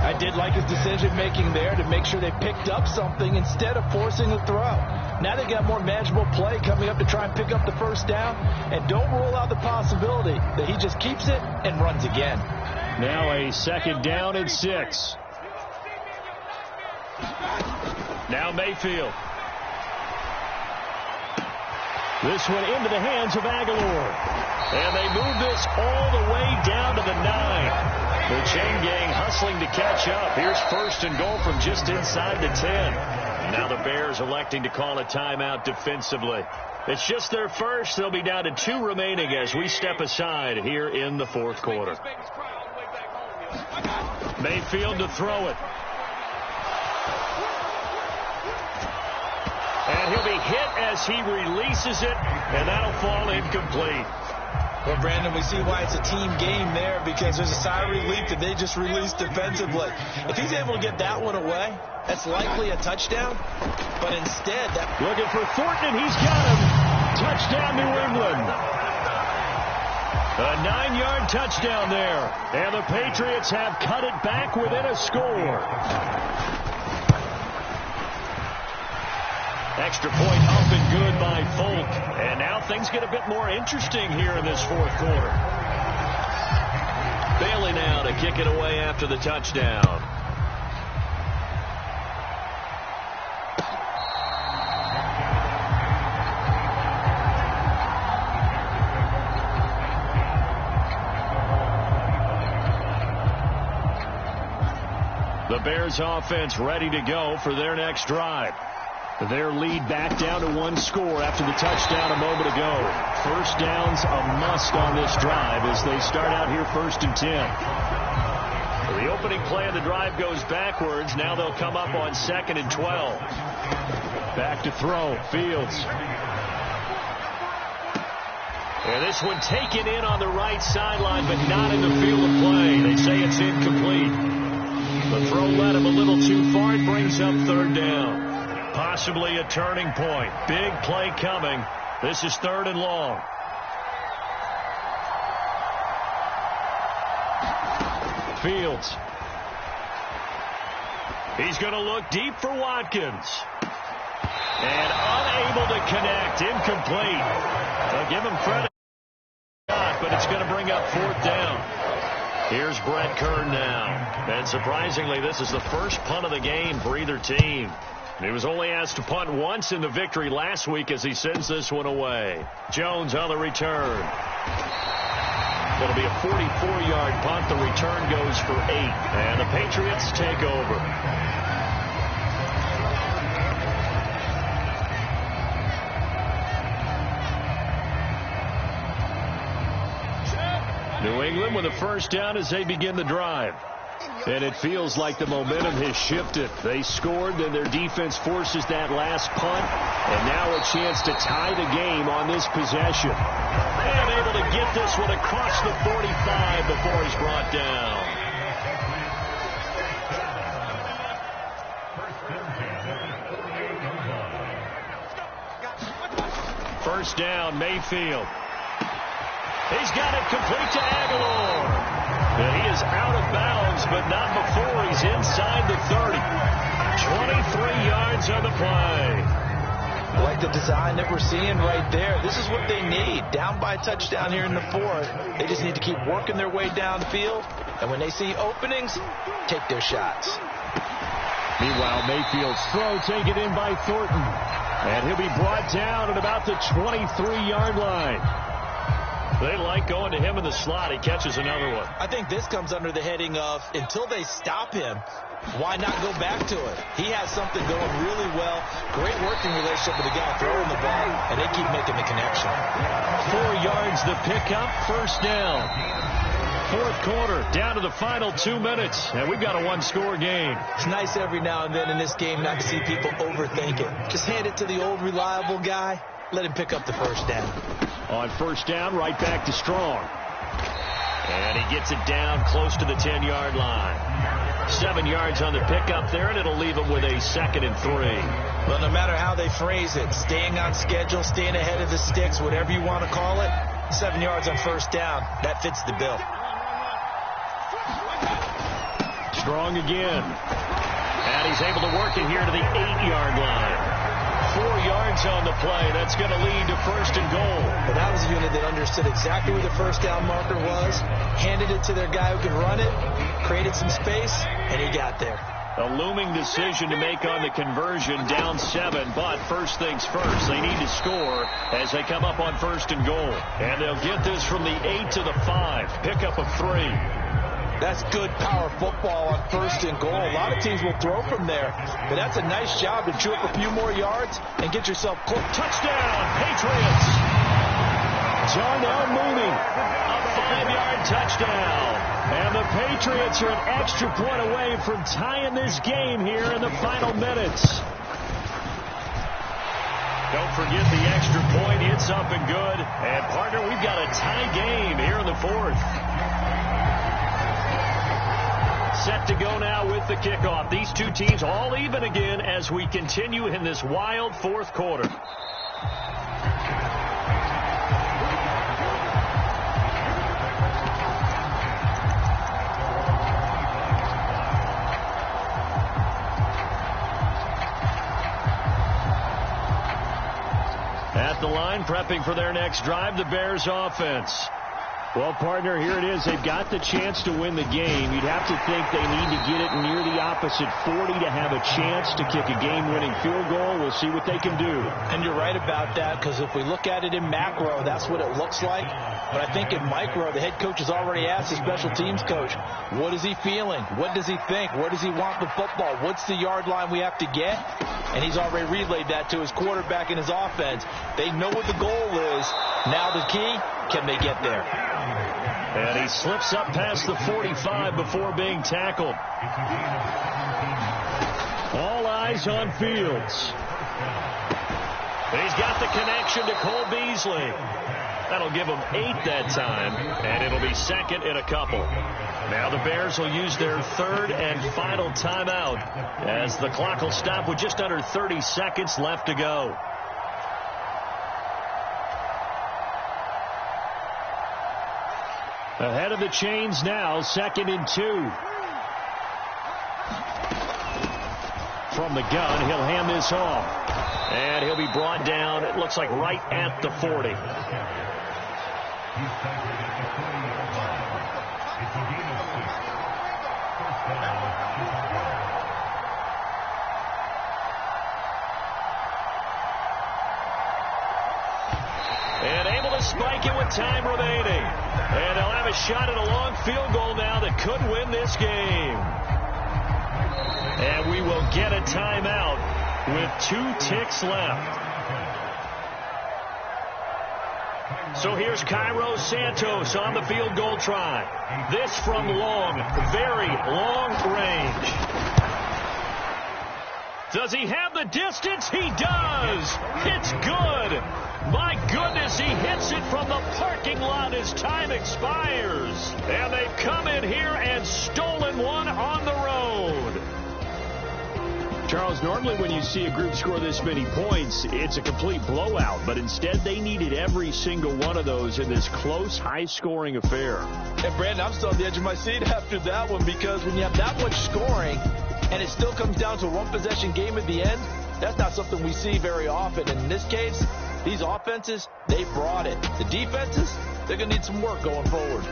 I did like his decision-making there to make sure they picked up something instead of forcing the throw. Now they got more manageable play coming up to try and pick up the 1st down, and don't rule out the possibility that he just keeps it and runs again. Now a 2nd down and 6. Now Mayfield. This one into the hands of Aguilar. And they move this all the way down to the 9. The chain gang hustling to catch up. Here's first and goal from just inside the 10. Now the Bears electing to call a timeout defensively. It's just their first. They'll be down to 2 remaining as we step aside here in the fourth quarter. Mayfield to throw it. And he'll be hit as he releases it, and that'll fall incomplete. Well, Brandon, we see why it's a team game there, because there's a sigh of relief that they just released defensively. If he's able to get that one away, that's likely a touchdown. But instead, looking for Thornton, and he's got him. Touchdown, New England. A 9-yard touchdown there. And the Patriots have cut it back within a score. Extra point up and good by Folk. And now things get a bit more interesting here in this fourth quarter. Bailey now to kick it away after the touchdown. The Bears offense ready to go for their next drive. Their lead back down to 1 score after the touchdown a moment ago. First down's a must on this drive as they start out here 1st and 10. The opening play of the drive goes backwards. Now they'll come up on 2nd and 12. Back to throw. Fields. And this one taken in on the right sideline, but not in the field of play. They say it's incomplete. The throw led him a little too far. It brings up 3rd down. Possibly a turning point. Big play coming. This is 3rd and long. Fields. He's going to look deep for Watkins. And unable to connect. Incomplete. They'll give him credit. But it's going to bring up 4th down. Here's Brett Kern now. And surprisingly, this is the first punt of the game for either team. He was only asked to punt once in the victory last week as he sends this one away. Jones on the return. It'll be a 44-yard punt. The return goes for 8. And the Patriots take over. New England with a first down as they begin the drive. And it feels like the momentum has shifted. They scored, then their defense forces that last punt. And now a chance to tie the game on this possession. And able to get this one across the 45 before he's brought down. First down, Mayfield. He's got it complete to Aguilar. And he is out of bounds, but not before he's inside the 30. 23 yards on the play. I like the design that we're seeing right there. This is what they need. Down by a touchdown here in the 4th. They just need to keep working their way downfield. And when they see openings, take their shots. Meanwhile, Mayfield's throw taken in by Thornton. And he'll be brought down at about the 23-yard line. They like going to him in the slot. He catches another one. I think this comes under the heading of until they stop him, why not go back to it? He has something going really well. Great working relationship with the guy throwing the ball, and they keep making the connection. 4 yards the pickup, first down. Fourth quarter, down to the final 2 minutes, and we've got a 1-score game. It's nice every now and then in this game not to see people overthink it. Just hand it to the old reliable guy. Let him pick up the first down. On first down, right back to Strong. And he gets it down close to the 10-yard line. 7 yards on the pickup there, and it'll leave him with a 2nd and 3. Well, no matter how they phrase it, staying on schedule, staying ahead of the sticks, whatever you want to call it, 7 yards on first down, that fits the bill. Strong again. And he's able to work it here to the 8-yard line. 4 yards on the play. That's going to lead to first and goal. Well, that was a unit that understood exactly where the first down marker was, handed it to their guy who could run it, created some space, and he got there. A looming decision to make on the conversion, down 7, but first things first, they need to score as they come up on first and goal. And they'll get this from the 8 to the 5, pickup of 3. That's good power football on first and goal. A lot of teams will throw from there, but that's a nice job to chew up a few more yards and get yourself close. Touchdown, Patriots! Darnell Mooney, a 5-yard touchdown. And the Patriots are an extra point away from tying this game here in the final minutes. Don't forget the extra point. It's up and good. And, partner, we've got a tie game here in the 4th. Set to go now with the kickoff. These two teams all even again as we continue in this wild 4th quarter. At the line, prepping for their next drive, the Bears offense. Well, partner, here it is. They've got the chance to win the game. You'd have to think they need to get it near the opposite 40 to have a chance to kick a game-winning field goal. We'll see what they can do. And you're right about that, because if we look at it in macro, that's what it looks like. But I think in micro, the head coach has already asked the special teams coach, what is he feeling? What does he think? Where does he want the football? What's the yard line we have to get? And he's already relayed that to his quarterback and his offense. They know what the goal is. Now the key, can they get there? And he slips up past the 45 before being tackled. All eyes on Fields. He's got the connection to Cole Beasley. That'll give him 8 that time, and it'll be second in a couple. Now the Bears will use their 3rd and final timeout as the clock will stop with just under 30 seconds left to go. Ahead of the chains now, 2nd and 2. From the gun, he'll hand this off. And he'll be brought down, it looks like right at the 40. And able to spike it with time remaining. And they'll have a shot at a long field goal now that could win this game. And we will get a timeout with 2 ticks left. So here's Cairo Santos on the field goal try. This from long, very long range. Does he have the distance? He does. It's good. My goodness, he hits it from the parking lot as time expires. And they've come in here and stolen one on the road. Charles, normally when you see a group score this many points, it's a complete blowout. But instead, they needed every single one of those in this close, high-scoring affair. And, Brandon, I'm still on the edge of my seat after that one, because when you have that much scoring and it still comes down to a one-possession game at the end, that's not something we see very often. And in this case, these offenses, they brought it. The defenses, they're going to need some work going forward.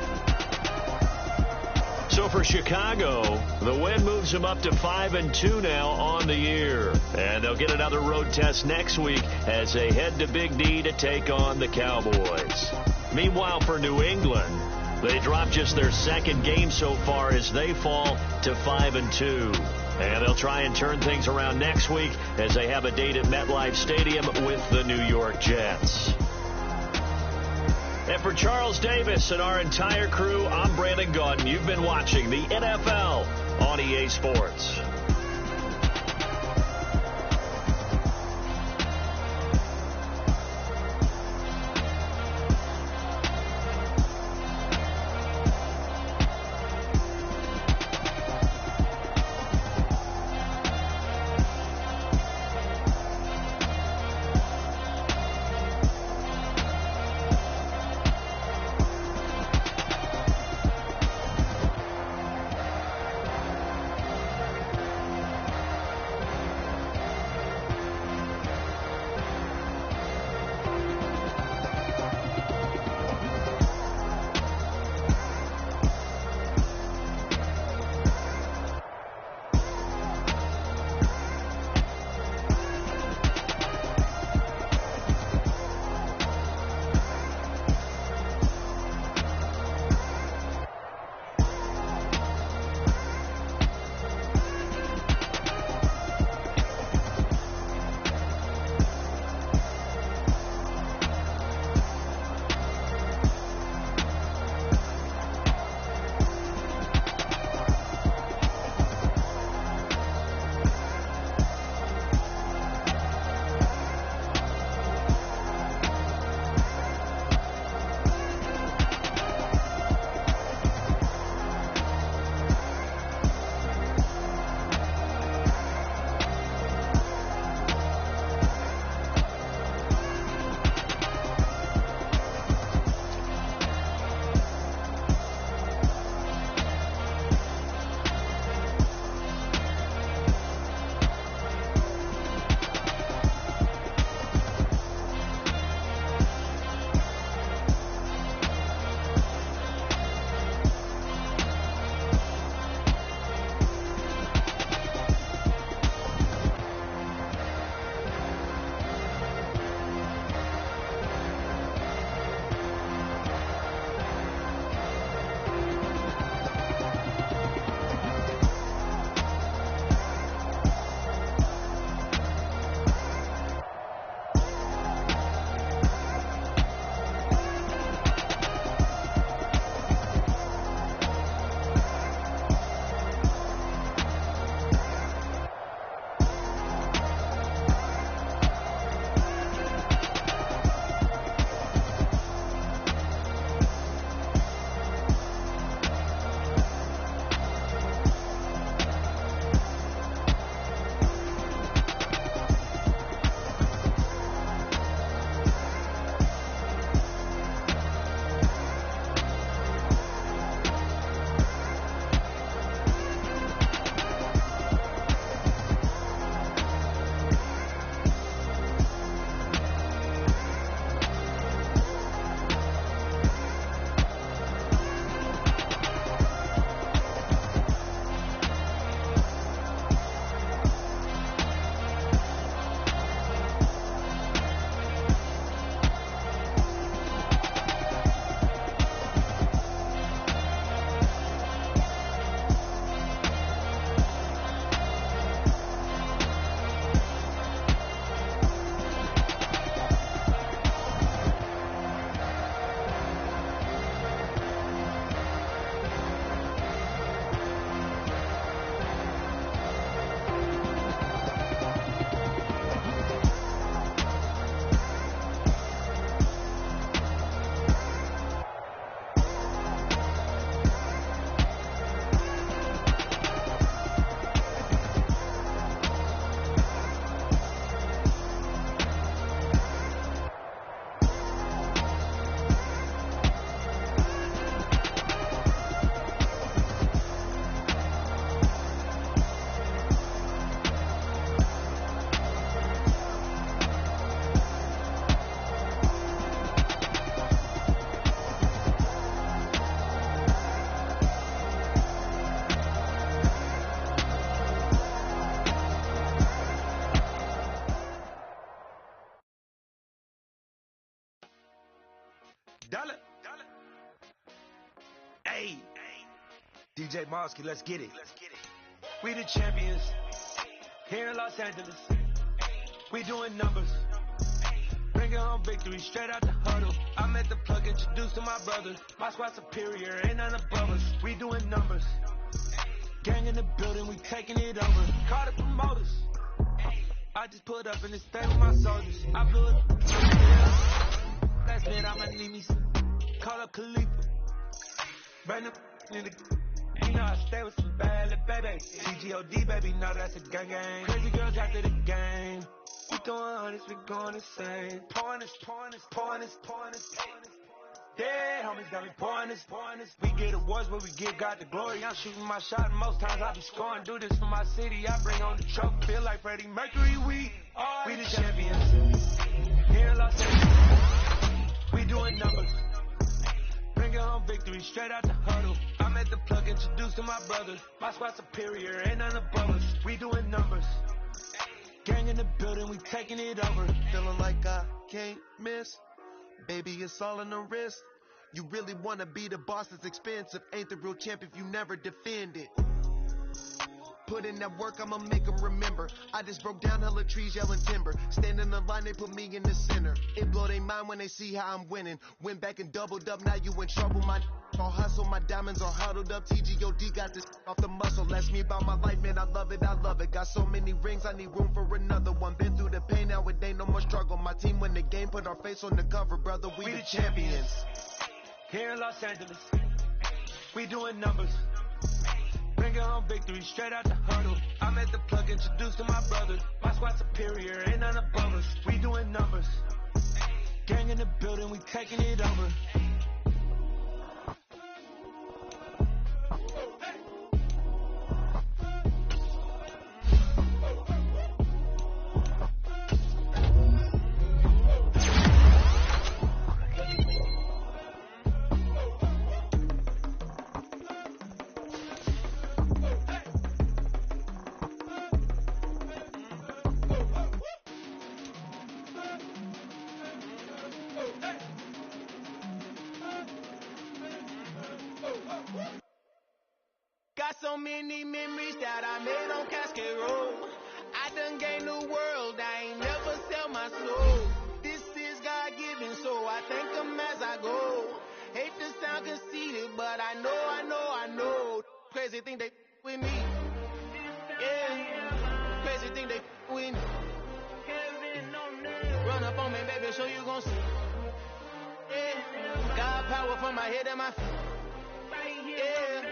So for Chicago, the win moves them up to 5-2 now on the year. And they'll get another road test next week as they head to Big D to take on the Cowboys. Meanwhile, for New England, they drop just their 2nd game so far as they fall to 5-2. And they'll try and turn things around next week as they have a date at MetLife Stadium with the New York Jets. And for Charles Davis and our entire crew, I'm Brandon Gaudin. You've been watching the NFL on EA Sports. Dollar. Hey, DJ Mosky, let's get it. We the champions here in Los Angeles. We doing numbers. Bringing home victory straight out the huddle. I'm at the plug, introduced to my brothers. My squad superior, ain't none above us. We doing numbers. Gang in the building, we taking it over. Call the promoters. I just put up in the state with my soldiers. I blew it. Last minute, I'ma need me some. Call up Khalifa. Bring them in the. You know I stay with some bad little baby. CGOD, baby, no, that's a gang gang. Crazy girls after the game. We doing honest, we going insane. Pouring this. Yeah, homies got me pouring this. We get awards, but we give God the glory. I'm shooting my shot, and most times I be scoring. Do this for my city, I bring on the trophy. Feel like Freddie Mercury, we the champions. Here in Los Angeles, we doing numbers. Bringing home victory straight out the huddle. I'm at the plug, introduced to my brothers. My squad superior, ain't none above us. We doing numbers. Gang in the building, we taking it over. Feeling like I can't miss. Baby, it's all in the wrist. You really wanna be the boss, it's expensive. Ain't the real champ if you never defend it. Put in that work, I'ma make them remember. I just broke down hella trees, yelling timber. Stand in the line, they put me in the center. It blow their mind when they see how I'm winning. Went back and doubled up, now you in trouble. My all hustle, my diamonds are huddled up. TGOD got this off the muscle. Ask me about my life, man, I love it. Got so many rings, I need room for another one. Been through the pain, now it ain't no more struggle. My team win the game, put our face on the cover, brother. We the champions. Here in Los Angeles, we doing numbers. Bringing home victory straight out the huddle. I'm at the plug, introduced to my brothers. My squad superior, ain't none above us. We doing numbers. Gang in the building, we taking it over. Got so many memories that I made on Cascade Road. I done gained the world, I ain't never sell my soul. This is God-given, so I thank him as I go. Hate to sound conceited, but I know. Crazy thing they with me. Yeah, crazy thing they with me. Run up on me, baby, so you gon' see. Yeah, God power from my head and my feet. Yeah.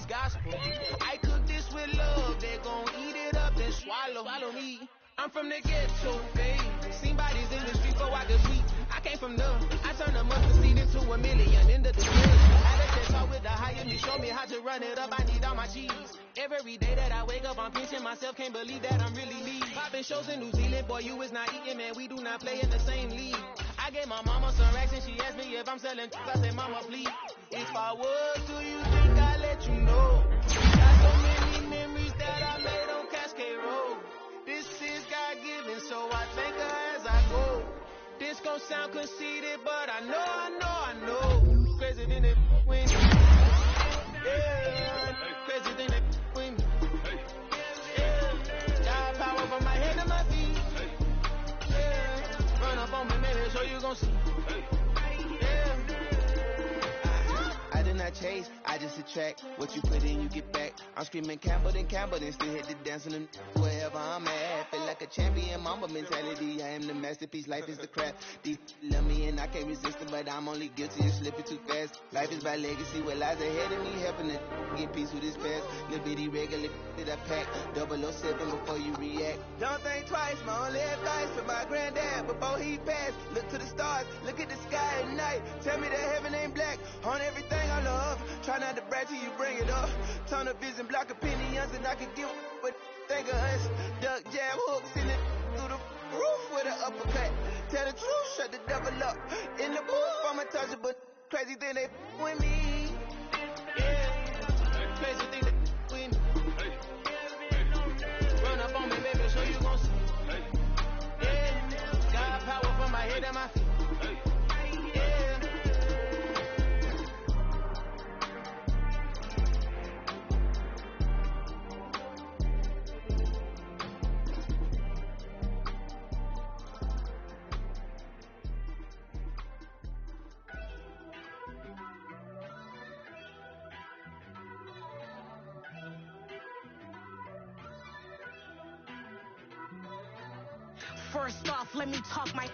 Gospel. I cook this with love, they gon' eat it up and swallow me. I'm from the ghetto, baby. Seen bodies in the street so I could sleep. I came from them. I turned a mustard seed into $1 million in the display. Had a talk with the higher me, show me how to run it up. I need all my cheese. Every day that I wake up, I'm pinching myself. Can't believe that I'm really me. Popping shows in New Zealand, boy, you is not eating, man. We do not play in the same league. I gave my mama some racks and she asked me if I'm selling. I said, mama, please. If I was, do you think I'd let you know? Got so many memories that I made on Cascade Road. This is God-given, so I thank her as I go. This gon' sound conceited, but I know. Crazy than they win. Yeah, crazy than they win. Yeah, got power from my head to my feet. Yeah, run up on me, maybe, so you gon' see. Yeah. I did not chase, I just attract. What you put in, you get back. I'm screaming Campbell, then still hit the dancing and wherever I'm at. Feel like a champion, mamba mentality. I am the masterpiece, life is the crap. Deep love me and I can't resist it, but I'm only guilty of slipping too fast. Life is by legacy, what lies ahead of me, helping to get peace with this past. Little bitty regular that I pack, 007 before you react. Don't think twice, my only advice for my granddad before he passed. Look to the stars, look at the sky at night. Tell me that heaven ain't black on everything I love. Try not to brag till you bring it up. Turn the vision, block opinions, and I can give what think of us. Duck, jab, hooks in it through the roof with an uppercut. Tell the truth, shut the devil up. In the booth, I'm untouchable. Crazy thing they with me. Yeah, crazy thing they with me. Run up on me, baby, so you gon' see. Yeah, God power from my First off, let me talk my...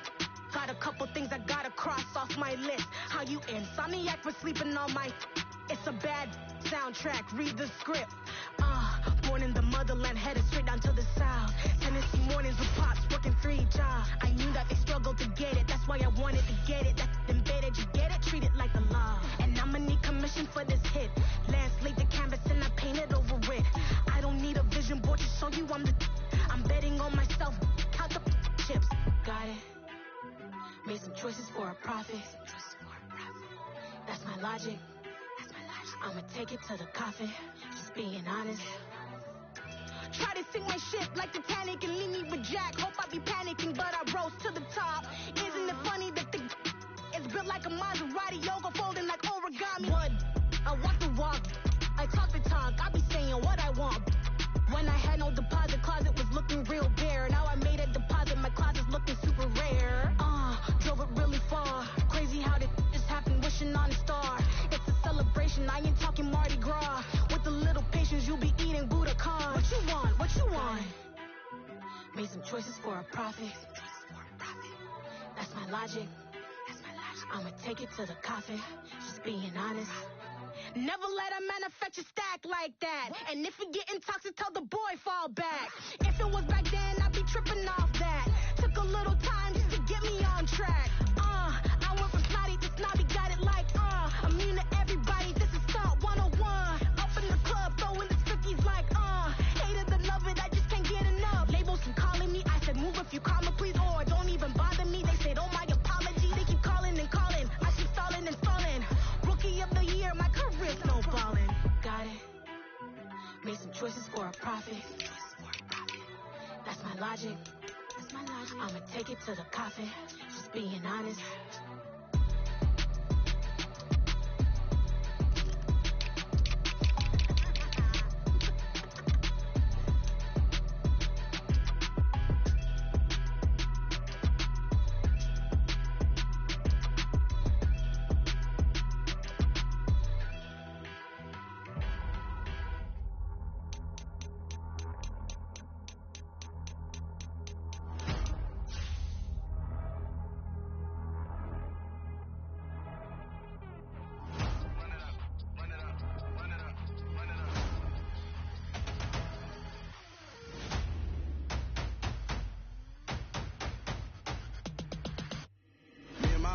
Got a couple things I gotta cross off my list. How you insomniac for sleeping on my... It's a bad soundtrack, read the script. Born in the motherland, headed straight down to the south. Tennessee mornings with pops, working 3 jobs. I knew that they struggled to get it, that's why I wanted to get it. That's embedded, you get it, treat it like the law. And I'ma need commission for this hit. Lance laid the canvas and I painted over it. I don't need a vision board to show you I'm betting on myself, count the chips. Got it. Made some choices for a profit. That's my logic. I'ma take it to the coffin. Just being honest. Try to sink my ship like Titanic and leave me with Jack. Hope I be panicking, but I rose to the top. Isn't it funny that the it's built like a Maserati, yoga folding like origami? What? I walk the walk, I talk the talk. I be saying what I want. When I had no deposit, closet was looking real bare. Now I made a deposit, my closet's looking super rare. Drove it really far. Crazy how did this happen, wishing on a star. It's a celebration, I ain't talking Mardi Gras. With a little patience, you'll be eating Budokan. What you want? What you want? Made some choices for a profit. That's my logic. I'ma take it to the coffin. Just being honest. Never let a manufacture stack like that. And if you getting toxic, tell the boy fall back. If it was back then, I'd be tripping off that. Took a little time just to get me on track. I went from snotty to snobby, got it like, immune to everybody, this is Salt 101. Up in the club, throwing the cookies like, hate it and love it, I just can't get enough. Labels keep calling me, I said move if you call me please, or don't even bother me. They said, oh my apology, they keep calling and calling. I keep stalling and stalling. Rookie of the year, my career snowballing. Got it. Made some choices for a profit. That's my logic. I'ma take it to the coffin. Just being honest.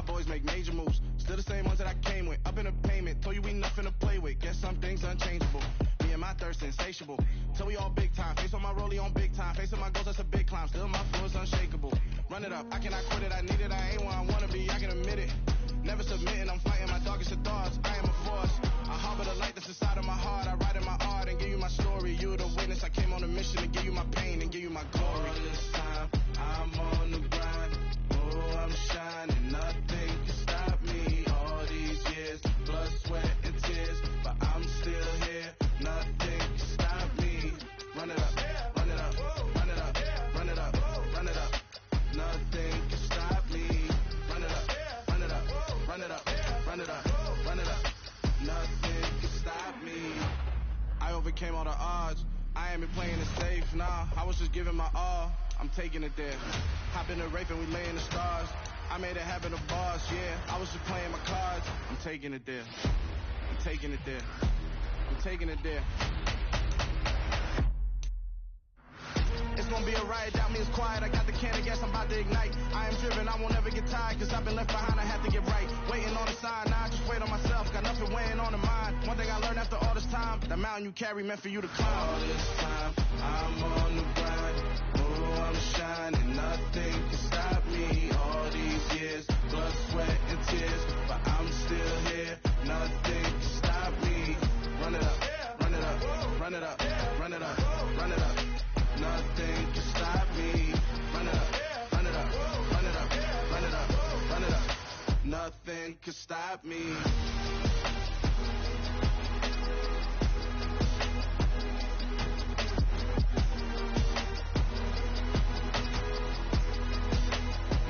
Boys make major moves, still the same ones that I came with. Up in a payment, told you we nothing to play with. Guess some things unchangeable. Me and my thirst insatiable. Till we all big time. Face on my rollie on big time. Facing my goals, that's a big climb. Still my flow is unshakable. Run it up, I cannot quit it. I need it, I ain't where I wanna be. I can admit it. Never submitting, I'm fighting my darkest of thoughts. I am a force. I harbor the light that's inside of my heart. I write in my art and give you my story. You the witness. I came on a mission to give you my pain and give you my glory. All this time, I'm on the grind. Oh, I'm shining. Nothing can stop me. All these years, blood, sweat, and tears. But I'm still here. Nothing can stop me. Run it up, run it up, run it up, run it up, run it up. Nothing can stop me. Run it up, run it up, run it up, run it up, run it up. Nothing can stop me. I overcame all the odds. I ain't been playing it safe, nah. I was just giving my all. I'm taking it there. Hop in the rape and we lay in the stars. I made it happen to boss, yeah. I was just playing my cards. I'm taking it there. I'm taking it there. I'm taking it there. It's gonna be a riot, doubt me it's quiet. I got the can of gas, I'm about to ignite. I am driven, I won't ever get tired, cause I've been left behind, I have to get right. Waiting on the sign, now I just wait on myself. Got nothing weighing on the mind. One thing I learned after all this time, the mountain you carry meant for you to climb. All this time, I'm on the grind. Oh, I'm shining, nothing can stop me. All these years, blood, sweat, and tears. But I'm still here, nothing can stop me. Run it up, run it up, run it up, run it up, run it up. Nothing can stop me. Run it up, run it up, run it up, run it up, run it up. Nothing can stop me.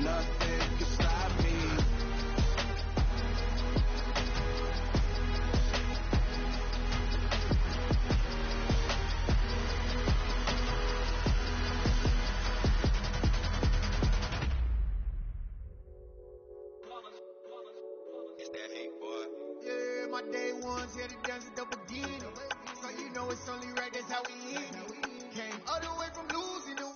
Nothing can stop me. once, had it done it up again. So you know it's only right, that's how we end it. Came all the way from losing to